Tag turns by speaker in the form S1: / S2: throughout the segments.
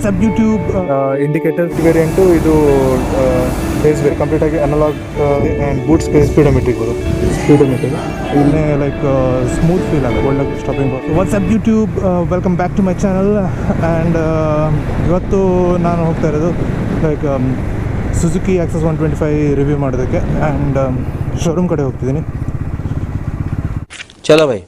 S1: ಸಬ್ YouTube
S2: indicator variant ಇದು base very complete ಆಗಿ analog and boot space speedometric
S1: ಇಲ್ಲೇ like smooth feel ಆಗುತ್ತೆ ಒಳ್ಳೆ stopping. What's up YouTube, welcome back to my channel. And ಇವತ್ತು ನಾನು ಹೋಗ್ತಾ ಇರೋದು ಲೈಕ್ ಸುಜುಕಿ ಆಕ್ಸಸ್ 125 ರಿವ್ಯೂ ಮಾಡೋದಕ್ಕೆ. ಆ್ಯಂಡ್ ಶೋರೂಮ್ ಕಡೆ ಹೋಗ್ತಿದ್ದೀನಿ.
S3: ಚಲೋ ಬೈ.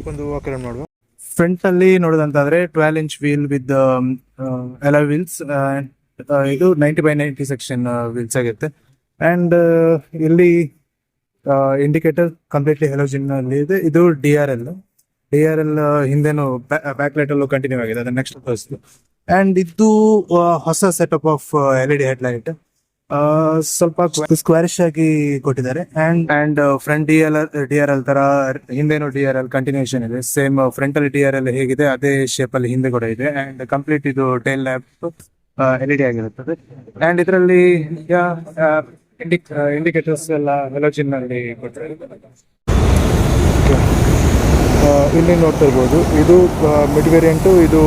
S2: ಒಂದು ವಾಕ್ ಅರೌಂಡ್ ಮಾಡುವ.
S1: ಫ್ರಂಟಲ್ಲಿ ನೋಡೋದಂತಾದರೆ 12 inch wheel with alloy wheels. ಇದು 90/90 ಸೆಕ್ಷನ್ ವೀಲ್ಸ್ ಆಗುತ್ತೆ. ಆ್ಯಂಡ್ ಇಲ್ಲಿ ಇಂಡಿಕೇಟರ್ ಕಂಪ್ಲೀಟ್ಲಿ ಹೆಲೋಜಿನ್ ಅಲ್ಲಿ ಇದೆ. ಇದು DRL ಹಿಂದೆನೂ ಬ್ಯಾಕ್ ಲೈಟಲ್ಲೂ ಕಂಟಿನ್ಯೂ ಆಗಿದೆ, ಅದನ್ನ ನೆಕ್ಸ್ಟ್ ತೋರಿಸ್ತು. ಆ್ಯಂಡ್ ಇದು ಹೊಸ ಸೆಟಪ್ ಆಫ್ LED ಹೆಡ್ಲೈಟ್. ಸ್ವಲ್ಪ ಸ್ಕ್ವಾರಿಶ್ ಆಗಿ ಕೊಟ್ಟಿದ್ದಾರೆ. ಅಂಡ್ ಫ್ರಂಟ್ DRL ತರ ಹಿಂದೆನೂ DRL ಕಂಟಿನ್ಯೂಷನ್ ಇದೆ. ಸೇಮ್ ಫ್ರಂಟ್ ಅಲ್ಲಿ DRL ಹೇಗಿದೆ ಅದೇ ಶೇಪ್ ಅಲ್ಲಿ ಹಿಂದೆ ಕೂಡ ಇದೆ. ಅಂಡ್ ಕಂಪ್ಲೀಟ್ ಇದು ಟೈಲ್ ಲ್ಯಾಂಪ್ LED ಆಗಿರುತ್ತದೆ. ಅಂಡ್ ಇದರಲ್ಲಿ ಇಂಡಿಕೇಟರ್ಸ್ ಎಲ್ಲ ಹೆಲೋಜಿನ್ ಅಲ್ಲಿ ಕೊಟ್ಟಿದ್ದಾರೆ.
S2: ಇಲ್ಲಿ ನೋಡ್ತಾ ಇರ್ಬೋದು, ಇದು ಮಿಡ್ ವೇರಿಯಂಟು, ಇದು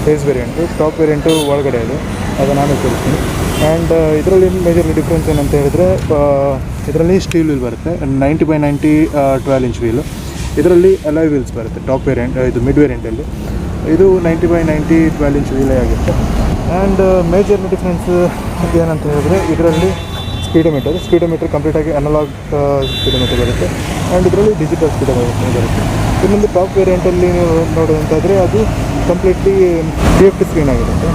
S2: ಬೇಸ್ ವೇರಿಯಂಟು. ಟಾಪ್ ವೇರಿಯಂಟು ಒಳಗಡೆ ಇದೆ, ಅದು ನಾನು ತೋರಿಸ್ತೀನಿ. ಆ್ಯಂಡ್ ಇದರಲ್ಲಿ ಮೇಜರ್ ಡಿಫ್ರೆನ್ಸ್ ಏನಂತ ಹೇಳಿದ್ರೆ, ಇದರಲ್ಲಿ ಸ್ಟೀಲ್ ವೀಲ್ ಬರುತ್ತೆ 90/90 12 ಇಂಚ್ ವೀಲು. ಇದರಲ್ಲಿ ಅಲಾಯ್ ವೀಲ್ಸ್ ಬರುತ್ತೆ ಟಾಪ್ ವೇರಿಯಂಟ್, ಇದು ಮಿಡ್ ವೇರಿಯಂಟಲ್ಲಿ. ಇದು 90/90 12 ಇಂಚ್ ವೀಲೇ ಆಗುತ್ತೆ. ಆ್ಯಂಡ್ ಮೇಜರ್ ಡಿಫ್ರೆನ್ಸ್ ಏನಂತ ಹೇಳಿದ್ರೆ, ಇದರಲ್ಲಿ ಸ್ಪೀಡೋಮೀಟರ್ ಕಂಪ್ಲೀಟಾಗಿ ಅನಲಾಗ್ ಸ್ಪೀಡೋಮೀಟರ್ ಬರುತ್ತೆ. ಆ್ಯಂಡ್ ಇದರಲ್ಲಿ ಡಿಜಿಟಲ್ ಸ್ಪೀಡೋಮೀಟರ್ ಬರುತ್ತೆ. ಇನ್ನೊಂದು ಟಾಪ್ ವೇರಿಯಂಟಲ್ಲಿ ನೀವು ನೋಡೋದಂತಾದರೆ ಅದು ಕಂಪ್ಲೀಟ್ಲಿ TFT ಸ್ಕ್ರೀನ್ ಆಗಿರುತ್ತೆ.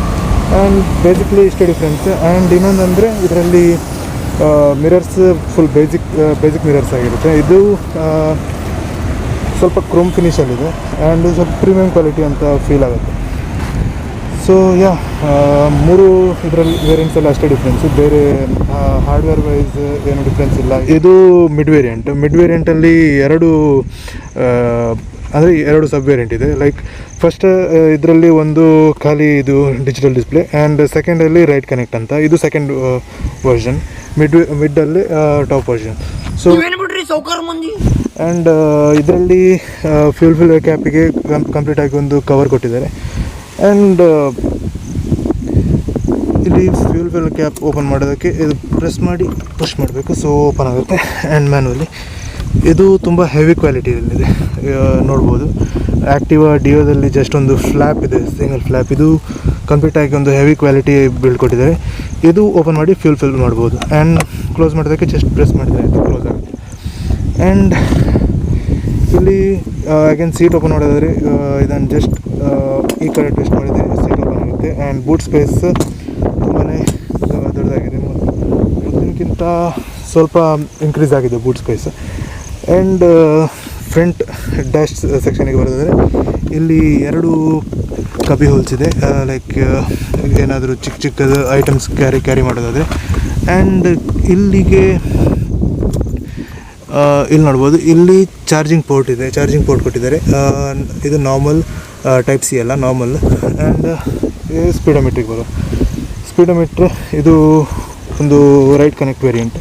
S2: ಆ್ಯಂಡ್ ಬೇಸಿಕ್ಲಿ ಇಷ್ಟೇ ಡಿಫ್ರೆನ್ಸ್. ಆ್ಯಂಡ್ ಇನ್ನೊಂದಂದರೆ ಇದರಲ್ಲಿ ಮಿರರ್ಸ್ ಫುಲ್ ಬೇಸಿಕ್ ಮಿರರ್ಸ್ ಆಗಿರುತ್ತೆ. ಇದು ಸ್ವಲ್ಪ ಕ್ರೋಮ್ ಫಿನಿಷಲ್ಲಿದೆ ಆ್ಯಂಡ್ ಸ್ವಲ್ಪ ಪ್ರೀಮಿಯಂ ಕ್ವಾಲಿಟಿ ಅಂತ ಫೀಲ್ ಆಗುತ್ತೆ. ಸೊ ಮೂರು ಇದರಲ್ಲಿ ವೇರಿಯಂಟ್ಸ್ ಎಲ್ಲ ಅಷ್ಟೇ ಡಿಫ್ರೆನ್ಸು, ಬೇರೆ ಹಾರ್ಡ್ವೇರ್ ವೈಸ್ ಏನು ಡಿಫ್ರೆನ್ಸ್ ಇಲ್ಲ. ಇದು ಮಿಡ್ ವೇರಿಯಂಟಲ್ಲಿ ಎರಡು ಸಬ್ ವೇರಿಯಂಟ್ ಇದೆ. ಲೈಕ್ ಫಸ್ಟ್ ಇದರಲ್ಲಿ ಒಂದು ಖಾಲಿ ಇದು ಡಿಜಿಟಲ್ ಡಿಸ್ಪ್ಲೇ, ಆ್ಯಂಡ್ ಸೆಕೆಂಡಲ್ಲಿ ರೈಟ್ ಕನೆಕ್ಟ್ ಅಂತ. ಇದು ಸೆಕೆಂಡ್ ವರ್ಷನ್. ಮಿಡ್ಡಲ್ಲಿ ಟಾಪ್ ವರ್ಷನ್. ಸೊ ಆ್ಯಂಡ್ ಇದರಲ್ಲಿ ಫ್ಯೂಲ್ ಕ್ಯಾಪಿಗೆ ಕಂಪ್ಲೀಟಾಗಿ ಒಂದು ಕವರ್ ಕೊಟ್ಟಿದ್ದಾರೆ. ಆ್ಯಂಡ್ ಇಲ್ಲಿ ಫ್ಯೂಲ್ ಕ್ಯಾಪ್ ಓಪನ್ ಮಾಡೋದಕ್ಕೆ ಇದು ಪ್ರೆಸ್ ಮಾಡಿ ಪುಷ್ ಮಾಡಬೇಕು, ಸೊ ಓಪನ್ ಆಗುತ್ತೆ. ಆ್ಯಂಡ್ ಮ್ಯಾನುವಲಿ ಇದು ತುಂಬ ಹೆವಿ ಕ್ವಾಲಿಟಿಯಲ್ಲಿದೆ, ನೋಡ್ಬೋದು. ಆ್ಯಕ್ಟಿವಾ ಡಿಯೋದಲ್ಲಿ ಜಸ್ಟ್ ಒಂದು ಫ್ಲ್ಯಾಪ್ ಇದೆ, ಸಿಂಗಲ್ ಫ್ಲ್ಯಾಪ್. ಇದು ಕಂಪ್ಲೀಟಾಗಿ ಒಂದು ಹೆವಿ ಕ್ವಾಲಿಟಿ ಬಿಲ್ಡ್ ಕೊಟ್ಟಿದ್ದಾರೆ. ಇದು ಓಪನ್ ಮಾಡಿ ಫ್ಯೂಲ್ ಫಿಲ್ ಮಾಡ್ಬೋದು. ಆ್ಯಂಡ್ ಕ್ಲೋಸ್ ಮಾಡೋದಕ್ಕೆ ಜಸ್ಟ್ ಪ್ರೆಸ್ ಮಾಡಿದರೆ ಆಯಿತು, ಕ್ಲೋಸ್ ಆಗುತ್ತೆ. ಆ್ಯಂಡ್ ಇಲ್ಲಿ ಅಗೇನ್ ಸೀಟ್ ಓಪನ್ ಮಾಡೋದಾದರೆ ಇದನ್ನು ಜಸ್ಟ್ ಈ ಕಡೆ ಟ್ವಿಸ್ಟ್ ಮಾಡಿದರೆ ಸೀಟ್ ಓಪನ್ ಆಗುತ್ತೆ. ಆ್ಯಂಡ್ ಬೂಟ್ ಸ್ಪೇಸ್ ತುಂಬಾ ದೊಡ್ಡದಾಗಿದೆ, ಮೊದಲಿನಕ್ಕಿಂತ ಸ್ವಲ್ಪ ಇನ್ಕ್ರೀಸ್ ಆಗಿದೆ boot space. And front dash ಸೆಕ್ಷನಿಗೆ ಬರೋದಾದರೆ ಇಲ್ಲಿ 2 ಕಬಿ ಹೋಲ್ಸ್ ಇದೆ, ಲೈಕ್ ಏನಾದರೂ ಚಿಕ್ಕದು ಐಟಮ್ಸ್ ಕ್ಯಾರಿ ಮಾಡೋದಾದರೆ. ಆ್ಯಂಡ್ ಇಲ್ಲಿ ನೋಡ್ಬೋದು, ಇಲ್ಲಿ ಚಾರ್ಜಿಂಗ್ ಪೋರ್ಟ್ ಕೊಟ್ಟಿದ್ದಾರೆ. ಇದು ನಾರ್ಮಲ್ ಟೈಪ್ C ಅಲ್ಲ, ನಾರ್ಮಲ್. ಆ್ಯಂಡ್ ಸ್ಪೀಡೋಮೀಟ್ರ್ ಇದು ಒಂದು ರೈಟ್ ಕನೆಕ್ಟ್ ವೇರಿಯಂಟ್.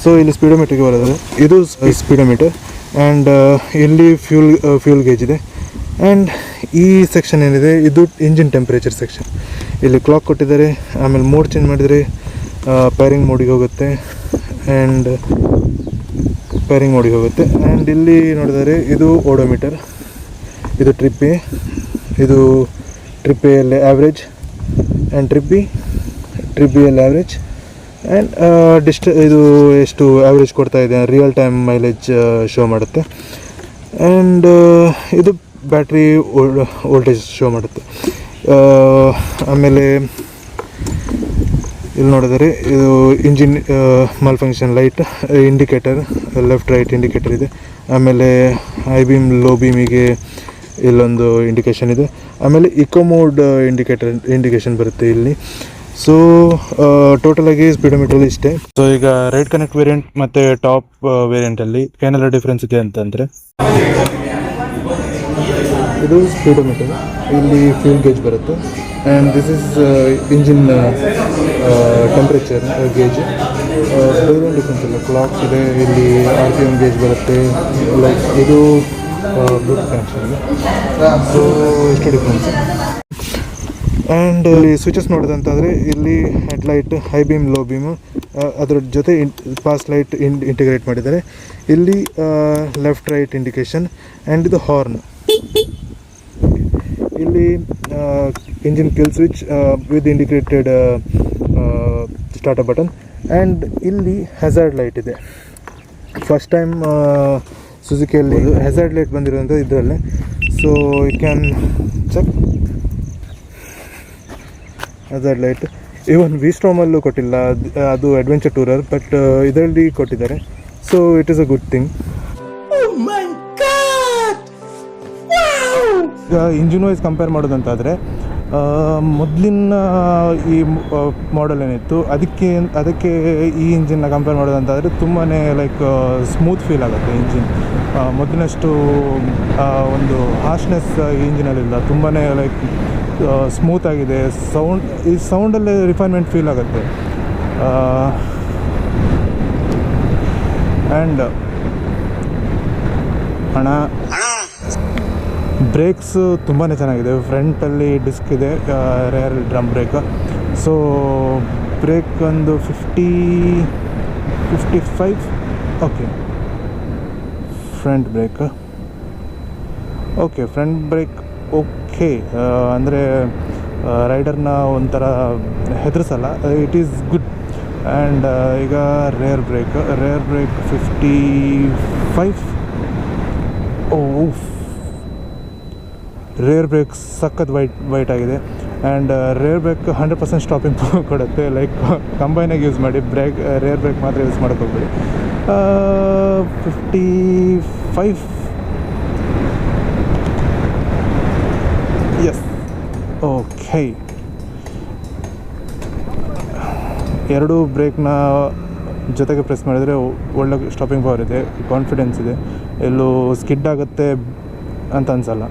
S2: ಸೊ ಇಲ್ಲಿ ಸ್ಪೀಡೋಮೀಟ್ರಿಗೆ ಬರೋದಾದರೆ ಇದು ಸ್ಪೀಡೋಮೀಟರ್. ಆ್ಯಂಡ್ ಇಲ್ಲಿ ಫ್ಯೂಲ್ ಗೇಜ್ ಇದೆ. ಆ್ಯಂಡ್ ಈ ಸೆಕ್ಷನ್ ಏನಿದೆ ಇದು ಇಂಜಿನ್ ಟೆಂಪ್ರೇಚರ್ ಸೆಕ್ಷನ್. ಇಲ್ಲಿ ಕ್ಲಾಕ್ ಕೊಟ್ಟಿದ್ದಾರೆ. ಆಮೇಲೆ ಮೋಡ್ ಚೇಂಜ್ ಮಾಡಿದರೆ ಪೈರಿಂಗ್ ಮೋಡಿಗೆ ಹೋಗುತ್ತೆ. ಆ್ಯಂಡ್ ಇಲ್ಲಿ ನೋಡಿದರೆ ಇದು ಓಡೋಮೀಟರ್, ಇದು ಟ್ರಿಪ್ ಎ ಅಲ್ಲಿ ಆ್ಯಾವ್ರೇಜ್, ಆ್ಯಂಡ್ ಟ್ರಿಪ್ ಬಿ ಅಲ್ಲಿ ಆ್ಯಾವ್ರೇಜ್. ಆ್ಯಂಡ್ ಇದು ಎಷ್ಟು ಆ್ಯಾವ್ರೇಜ್ ಕೊಡ್ತಾ ಇದೆ, ರಿಯಲ್ ಟೈಮ್ ಮೈಲೇಜ್ ಶೋ ಮಾಡುತ್ತೆ. ಆ್ಯಂಡ್ ಇದು ಬ್ಯಾಟ್ರಿ ವೋಲ್ಟೇಜ್ ಶೋ ಮಾಡುತ್ತೆ. ಆಮೇಲೆ ಇಲ್ಲಿ ನೋಡಿದರೆ ಇದು engine mall function light, indicator left right indicator ಇದೆ. ಆಮೇಲೆ ಹೈ ಬೀಮ್ ಲೋ ಬೀಮಿಗೆ ಇಲ್ಲೊಂದು ಇಂಡಿಕೇಷನ್ ಇದೆ. ಆಮೇಲೆ ಇಕೋ ಮೋಡ್ ಇಂಡಿಕೇಷನ್ ಬರುತ್ತೆ ಇಲ್ಲಿ. ಸೊ ಟೋಟಲಾಗಿ ಸ್ಪೀಡೋಮೀಟ್ರಲ್ಲಿ ಇಷ್ಟೇ. ಸೊ ಈಗ ರೈಡ್ ಕನೆಕ್ಟ್ ವೇರಿಯಂಟ್ ಮತ್ತು ಟಾಪ್ ವೇರಿಯಂಟಲ್ಲಿ ಏನೆಲ್ಲ ಡಿಫ್ರೆನ್ಸ್ ಇದೆ ಅಂತಂದರೆ, ಇದು ಸ್ಪೀಡೋಮೀಟರ್, ಇಲ್ಲಿ ಫ್ಯೂಲ್ ಗೇಜ್ ಬರುತ್ತೆ, and this is engine temperature gauge. ಬೇರೆ ಡಿಫ್ರೆನ್ಸ್ ಇಲ್ಲ, ಕ್ಲಾಕ್ ಇದೆ, ಇಲ್ಲಿ RPM ಗೇಜ್ ಬರುತ್ತೆ, ಲೈಕ್ ಇದು ಬ್ಲೂಟೂತ್ ಕನೆಕ್ಷನ್ ಇದೆ. ಸೊ ಎಷ್ಟು ಡಿಫ್ರೆನ್ಸ್. ಆ್ಯಂಡ್ ಇಲ್ಲಿ ಸ್ವಿಚಸ್ ನೋಡೋದಂತಾದರೆ ಇಲ್ಲಿ headlight, high beam, low beam, ಅದರ ಜೊತೆ ಪಾಸ್ ಲೈಟ್ ಇಂಟಿಗ್ರೇಟ್ ಮಾಡಿದ್ದಾರೆ. ಇಲ್ಲಿ ಲೆಫ್ಟ್ ರೈಟ್ ಇಂಡಿಕೇಷನ್, ಆ್ಯಂಡ್ ಇದು ಹಾರ್ನ್. ಇಲ್ಲಿ engine kill switch with indicated starter button, and ಇಲ್ಲಿ ಹ್ಯಾಜಾರ್ಡ್ ಲೈಟ್ ಇದೆ. ಫಸ್ಟ್ ಟೈಮ್ ಸುಜುಕಿಯಲ್ಲಿ ಹ್ಯಾಜಾರ್ಡ್ ಲೈಟ್ ಬಂದಿರೋಂಥ ಇದರಲ್ಲೇ. So you can check hazard light. Even ವಿಸ್ಟ್ರಾಮಲ್ಲೂ ಕೊಟ್ಟಿಲ್ಲ, ಅದು ಅಡ್ವೆಂಚರ್ ಟೂರರ್, ಬಟ್ ಇದರಲ್ಲಿ ಕೊಟ್ಟಿದ್ದಾರೆ. So it is a good thing. ಈಗ ಇಂಜಿನ್ ವೈಸ್ ಕಂಪೇರ್ ಮಾಡೋದಂತಾದರೆ ಮೊದಲಿನ ಈ ಮಾಡೆಲ್ ಏನಿತ್ತು ಅದಕ್ಕೆ ಈ ಇಂಜಿನ್ನ ಕಂಪೇರ್ ಮಾಡೋದಂತಾದರೆ ತುಂಬಾ ಲೈಕ್ ಸ್ಮೂತ್ ಫೀಲ್ ಆಗುತ್ತೆ ಇಂಜಿನ್. ಮೊದಲಿನಷ್ಟು ಒಂದು ಹಾರ್ಶ್ನೆಸ್ ಈ ಇಂಜಿನಲ್ಲಿಲ್ಲ, ತುಂಬಾ ಲೈಕ್ ಸ್ಮೂತ್ ಆಗಿದೆ. ಈ ಸೌಂಡಲ್ಲೇ ರಿಫೈನ್ಮೆಂಟ್ ಫೀಲ್ ಆಗುತ್ತೆ. ಆ್ಯಂಡ್ ಬ್ರೇಕ್ಸು ತುಂಬಾ ಚೆನ್ನಾಗಿದೆ. ಫ್ರಂಟಲ್ಲಿ ಡಿಸ್ಕ್ ಇದೆ, rear drum brake. So brake ಒಂದು 55 okay. Front brake okay, front brake okay, ಅಂದರೆ ರೈಡರ್ನ ಒಂಥರ ಹೆದರ್ಸಲ್ಲ, ಇಟ್ ಈಸ್ ಗುಡ್. ಆ್ಯಂಡ್ ಈಗ ರೇರ್ ಬ್ರೇಕ್ 55. ರೇರ್ ಬ್ರೇಕ್ ಸಖತ್ ವೈಟ್ ಆಗಿದೆ. ಆ್ಯಂಡ್ ರೇರ್ ಬ್ರೇಕ್ 100% ಸ್ಟಾಪಿಂಗ್ ಕೊಡುತ್ತೆ. ಲೈಕ್ ಕಂಬೈನಾಗಿ ಯೂಸ್ ಮಾಡಿ, ರೇರ್ ಬ್ರೇಕ್ ಮಾತ್ರ ಯೂಸ್ ಮಾಡೋಕ್ಕೆ ಹೋಗ್ಬೇಡಿ. 55 ಎಸ್ ಓಕೆ. ಎರಡೂ ಬ್ರೇಕ್ನ ಜೊತೆಗೆ ಪ್ರೆಸ್ ಮಾಡಿದರೆ ಒಳ್ಳೆ ಸ್ಟಾಪಿಂಗ್ ಪವರ್ ಇದೆ, ಕಾನ್ಫಿಡೆನ್ಸ್ ಇದೆ, ಎಲ್ಲೂ ಸ್ಕಿಡ್ ಆಗುತ್ತೆ ಅಂತ ಅನಿಸಲ್ಲ.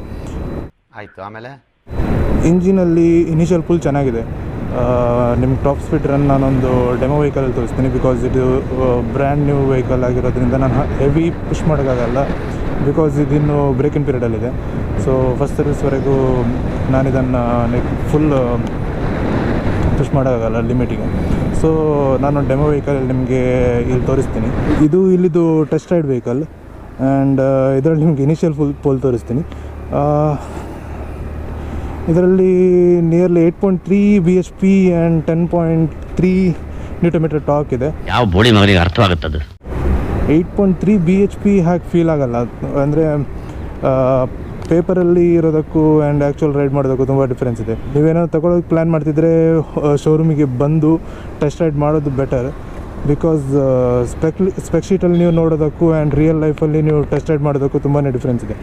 S3: ಆಯಿತು. ಆಮೇಲೆ
S2: ಇಂಜಿನಲ್ಲಿ ಇನಿಷಿಯಲ್ ಫುಲ್ ಚೆನ್ನಾಗಿದೆ. ನಿಮ್ಗೆ ಟಾಪ್ ಸ್ಪೀಡ್ ರನ್ ನಾನೊಂದು ಡೆಮೋ ವೆಹಿಕಲಲ್ಲಿ ತೋರಿಸ್ತೀನಿ, ಬಿಕಾಸ್ ಇದು ಬ್ರ್ಯಾಂಡ್ ನ್ಯೂ ವೆಹಿಕಲ್ ಆಗಿರೋದ್ರಿಂದ ನಾನು ಹೆವಿ ಪುಷ್ ಮಾಡೋಕ್ಕಾಗಲ್ಲ, ಬಿಕಾಸ್ ಇದಿನ್ನು ಬ್ರೇಕಿಂಗ್ ಪೀರಿಯಡಲ್ಲಿದೆ. ಸೊ ಫಸ್ಟ್ ಸರ್ವಿಸ್ವರೆಗೂ ನಾನಿದನ್ನು ಫುಲ್ ಪುಷ್ ಮಾಡೋಕ್ಕಾಗಲ್ಲ ಲಿಮಿಟಿಗೆ. ಸೊ ನಾನು ಡೆಮೋ ವೆಹಿಕಲಲ್ಲಿ ನಿಮಗೆ ಇಲ್ಲಿ ತೋರಿಸ್ತೀನಿ. ಇದು ಇಲ್ಲಿದು ಟೆಸ್ಟ್ ರೈಡ್ ವೆಹಿಕಲ್, ಆ್ಯಂಡ್ ಇದರಲ್ಲಿ ನಿಮ್ಗೆ ಇನಿಷಿಯಲ್ ಪೋಲ್ ತೋರಿಸ್ತೀನಿ. ಇದರಲ್ಲಿ nearly 8.3 bhp and 10.3 Nm torque ಇದೆ.
S3: ಯಾವ ಬೋಳಿ ಮಗನಿಗೆ ಅರ್ಥವಾಗುತ್ತದೆ?
S2: 8.3 bhp ಹಾಗೆ ಫೀಲ್ ಆಗಲ್ಲ, ಅಂದರೆ ಪೇಪರಲ್ಲಿ ಇರೋದಕ್ಕೂ ಆ್ಯಂಡ್ ಆ್ಯಕ್ಚುಲ್ ರೈಡ್ ಮಾಡೋದಕ್ಕೂ ತುಂಬ ಡಿಫ್ರೆನ್ಸ್ ಇದೆ. ನೀವೇನೋ ತಗೊಳ್ಳೋಕೆ ಪ್ಲ್ಯಾನ್ ಮಾಡ್ತಿದ್ರೆ ಶೋರೂಮಿಗೆ ಬಂದು ಟೆಸ್ಟ್ ರೈಡ್ ಮಾಡೋದು ಬೆಟರ್, ಬಿಕಾಸ್ ಸ್ಪೆಕ್ ಶೀಟಲ್ಲಿ ನೀವು ನೋಡೋದಕ್ಕೂ ಆ್ಯಂಡ್ ರಿಯಲ್ ಲೈಫಲ್ಲಿ ನೀವು ಟೆಸ್ಟ್ ರೈಡ್ ಮಾಡೋದಕ್ಕೂ ತುಂಬಾ ಡಿಫ್ರೆನ್ಸ್ ಇದೆ.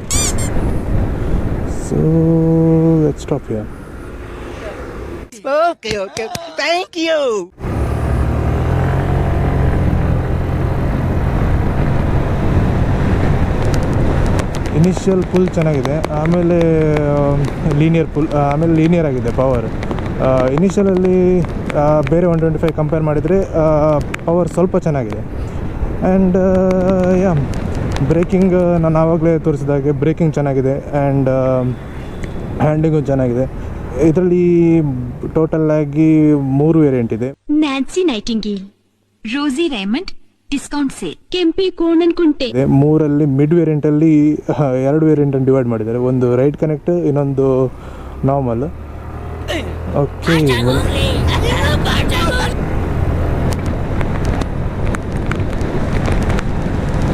S2: So let's stop here.
S4: Okay. Thank you.
S2: Initial full ಚೆನ್ನಾಗಿದೆ, ಆಮೇಲೆ ಲೀನಿಯರ್ ಆಗಿದೆ ಪವರ್. ಇನಿಷಿಯಲಲ್ಲಿ ಬೇರೆ 125 ಕಂಪೇರ್ ಮಾಡಿದರೆ ಪವರ್ ಸ್ವಲ್ಪ ಚೆನ್ನಾಗಿದೆ. ಆ್ಯಂಡ್ ಬ್ರೇಕಿಂಗ್ ನಾನು ಆವಾಗಲೇ ತೋರಿಸಿದಾಗೆ ಬ್ರೇಕಿಂಗ್ ಚೆನ್ನಾಗಿದೆ, ಆ್ಯಂಡ್ ಹ್ಯಾಂಡಿಂಗು ಚೆನ್ನಾಗಿದೆ. ಇದರಲ್ಲಿ ಟೋಟಲ್ ಆಗಿ 3 ವೇರಿಯಂಟ್ ಇದೆ.
S5: ನ್ಯಾನ್ಸಿ ನೈಟಿಂಗೇಲ್, ರೋಸಿ ರೇಮಂಡ್, ಡಿಸ್ಕೌಂಟ್ ಸೇಲ್, ಕೆಂಪಿ ಕೋಣನ್ ಕುಂಟೆ.
S2: 3ರಲ್ಲಿ ಮಿಡ್ ವೇರಿಯಂಟಲ್ಲಿ 2 ವೇರಿಯಂಟನ್ನು ಡಿವೈಡ್ ಮಾಡಿದ್ದಾರೆ, ಒಂದು ರೈಡ್ ಕನೆಕ್ಟ್, ಇನ್ನೊಂದು ನಾರ್ಮಲ್. ಓಕೆ,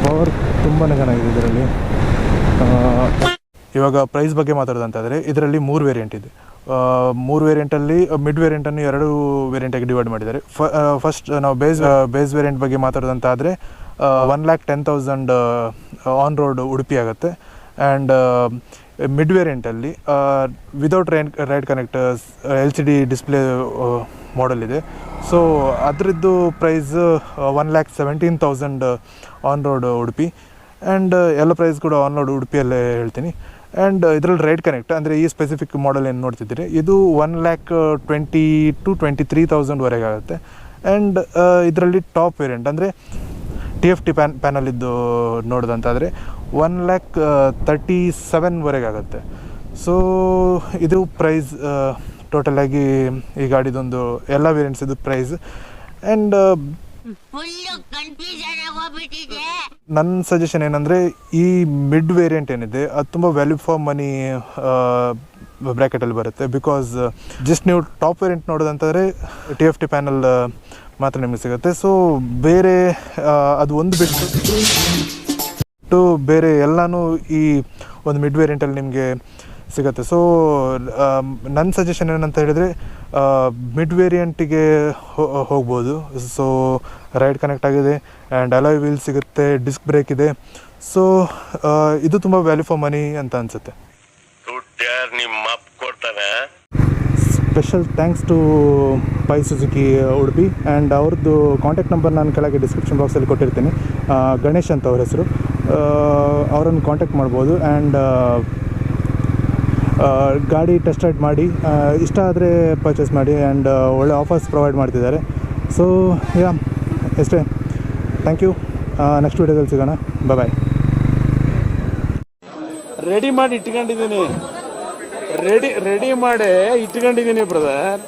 S2: ಪವರ್ ತುಂಬಾ ಚೆನ್ನಾಗಿದೆ ಇದರಲ್ಲಿ. ಇವಾಗ ಪ್ರೈಸ್ ಬಗ್ಗೆ ಮಾತಾಡೋದಂತಾದರೆ ಇದರಲ್ಲಿ 3 ವೇರಿಯಂಟ್ ಇದೆ. 3 ವೇರಿಯಂಟಲ್ಲಿ ಮಿಡ್ ವೇರಿಯಂಟನ್ನು 2 ವೇರಿಯಂಟಾಗಿ ಡಿವೈಡ್ ಮಾಡಿದ್ದಾರೆ. ಫಸ್ಟ್ ನಾವು ಬೇಸ್ ವೇರಿಯಂಟ್ ಬಗ್ಗೆ ಮಾತಾಡೋದಂತಾದರೆ 1,10,000 ಆನ್ ರೋಡ್ ಉಡುಪಿ ಆಗುತ್ತೆ. ಆ್ಯಂಡ್ ಮಿಡ್ ವೇರಿಯಂಟಲ್ಲಿ without ride connectors LCD display model ಇದೆ. ಸೊ ಅದರದ್ದು price 1,17,000 on road Udupi. And ಎಲ್ಲ ಪ್ರೈಸ್ ಕೂಡ ಆನ್ ರೋಡ್ ಉಡುಪಿಯಲ್ಲೇ ಹೇಳ್ತೀನಿ. ಆ್ಯಂಡ್ ಇದರಲ್ಲಿ ರೈಡ್ ಕನೆಕ್ಟ್ ಅಂದರೆ ಈ ಸ್ಪೆಸಿಫಿಕ್ ಮಾಡೆಲ್ ಏನು ನೋಡ್ತಿದ್ದೀರಿ ಇದು 1,20,000 to 23,000 ವರೆಗೆ ಆಗುತ್ತೆ. ಆ್ಯಂಡ್ ಇದರಲ್ಲಿ ಟಾಪ್ ವೇರಿಯಂಟ್ ಅಂದರೆ TFT ಪ್ಯಾನಲ್ ಇದ್ದು ನೋಡೋದಂತಾದರೆ 1,37,000 ವರೆಗೆ ಆಗುತ್ತೆ. ಸೊ ಇದು ಪ್ರೈಸ್ ಟೋಟಲಾಗಿ ಈ ಗಾಡಿದೊಂದು ಎಲ್ಲ ವೇರಿಯಂಟ್ಸ್ ಇದು ಪ್ರೈಸ್. ಆ್ಯಂಡ್ ನನ್ನ ಸಜೆಷನ್ ಏನಂದರೆ ಈ ಮಿಡ್ ವೇರಿಯಂಟ್ ಏನಿದೆ ಅದು ತುಂಬ ವ್ಯಾಲ್ಯೂ ಫಾರ್ ಮನಿ ಬ್ರ್ಯಾಕೆಟಲ್ಲಿ ಬರುತ್ತೆ. ಬಿಕಾಸ್ ಜಸ್ಟ್ ನೀವು ಟಾಪ್ ವೇರಿಯಂಟ್ ನೋಡೋದಂತಂದರೆ TFT ಪ್ಯಾನಲ್ ಮಾತ್ರ ನಿಮಗೆ ಸಿಗುತ್ತೆ. ಸೊ ಬೇರೆ ಅದು ಒಂದು ಬಿಟ್ಟು ಬೇರೆ ಎಲ್ಲನೂ ಈ ಒಂದು ಮಿಡ್ ವೇರಿಯಂಟಲ್ಲಿ ನಿಮಗೆ ಸಿಗುತ್ತೆ. ಸೊ ನನ್ನ ಸಜೆಷನ್ ಏನಂತ ಹೇಳಿದರೆ ಮಿಡ್ ವೇರಿಯಂಟಿಗೆ ಹೋಗ್ಬೋದು. ಸೊ ರೈಡ್ ಕನೆಕ್ಟ್ ಆಗಿದೆ ಆ್ಯಂಡ್ ಅಲಾಯ್ ವೀಲ್ ಸಿಗುತ್ತೆ, ಡಿಸ್ಕ್ ಬ್ರೇಕ್ ಇದೆ. ಸೊ ಇದು ತುಂಬ ವ್ಯಾಲ್ಯೂ ಫಾರ್ ಮನಿ ಅಂತ ಅನಿಸುತ್ತೆ. Special thanks to Pai Suzuki Udupi. And ಅವ್ರದ್ದು ಕಾಂಟ್ಯಾಕ್ಟ್ ನಂಬರ್ ನಾನು ಕೆಳಗೆ ಡಿಸ್ಕ್ರಿಪ್ಷನ್ ಬಾಕ್ಸಲ್ಲಿ ಕೊಟ್ಟಿರ್ತೀನಿ. ಗಣೇಶ್ ಅಂತ ಅವ್ರ ಹೆಸರು. ಅವರನ್ನು ಕಾಂಟ್ಯಾಕ್ಟ್ ಮಾಡ್ಬೋದು. ಆ್ಯಂಡ್ ಗಾಡಿ ಟೆಸ್ಟ್ ರೈಡ್ ಮಾಡಿ ಇಷ್ಟ ಆದರೆ ಪರ್ಚೇಸ್ ಮಾಡಿ. ಆ್ಯಂಡ್ ಒಳ್ಳೆ ಆಫರ್ಸ್ ಪ್ರೊವೈಡ್ ಮಾಡ್ತಿದ್ದಾರೆ. ಸೊ ಯಾ ಎಷ್ಟೇ. Thank you. ನೆಕ್ಸ್ಟ್ ವೀಡಿಯೋದಲ್ಲಿ ಸಿಗೋಣ. ಬಾಯ್.
S6: ರೆಡಿ ಮಾಡಿ ಇಟ್ಕೊಂಡಿದ್ದೀನಿ ಬ್ರದರ್.